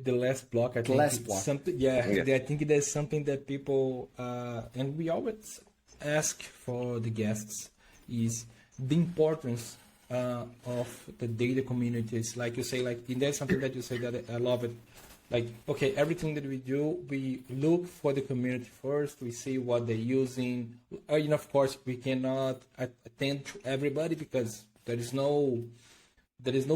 the last block. I think last block. Something, I think there's something that people and we always ask for the guests is the importance of the data communities. Like you say, like, and there's something that you say that I love it. Like, okay, everything that we do, we look for the community first. We see what they're using. And of course, we cannot attend to everybody because there is no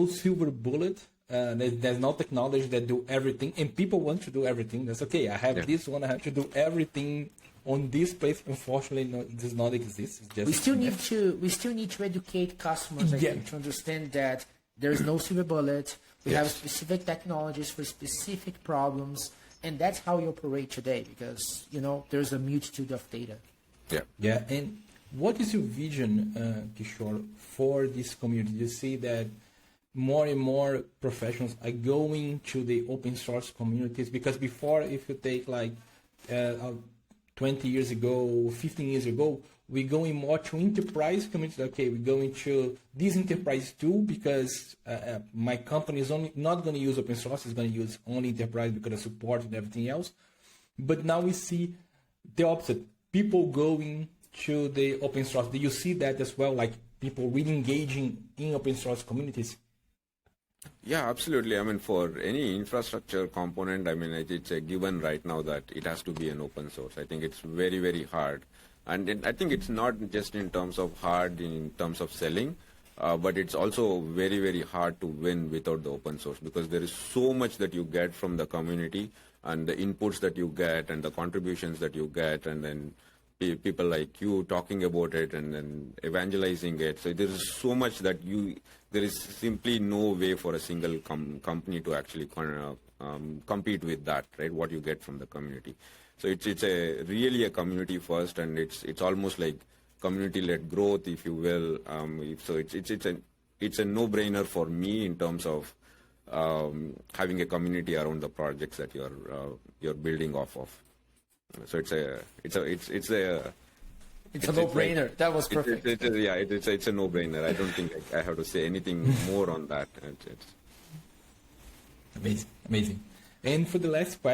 silver bullet. There's no technology that do everything, and people want to do everything. That's okay. I have this one. I have to do everything on this place. Unfortunately, no, it does not exist. It's just we still need to educate customers, I think, to understand that there is no silver bullet. We have specific technologies for specific problems, and that's how we operate today. Because there's a multitude of data. Yeah. And what is your vision, Kishore, for this community? You see that more and more professionals are going to the open source communities, because before, if you take like 20 years ago, 15 years ago, we're going more to enterprise communities. Okay, we're going to this enterprise tool because my company is not going to use open source, it's going to use only enterprise because of support and everything else. But now we see the opposite. People going to the open source. Do you see that as well? Like people really engaging in open source communities? Yeah, absolutely. I mean, for any infrastructure component, I mean, it's a given right now that it has to be an open source. I think it's very, very hard. And I think it's not just in terms of hard in terms of selling, but it's also very, very hard to win without the open source, because there is so much that you get from the community and the inputs that you get and the contributions that you get, and then people like you talking about it and then evangelizing it. So there is so much that there is simply no way for a single company to actually compete with that, right? What you get from the community. So it's really a community first, and it's almost like community-led growth, if you will. So it's a no-brainer for me in terms of having a community around the projects that you're building off of. So it's a no-brainer. That was perfect. It's a no-brainer. I don't think I have to say anything more on that. Amazing. And for the last question.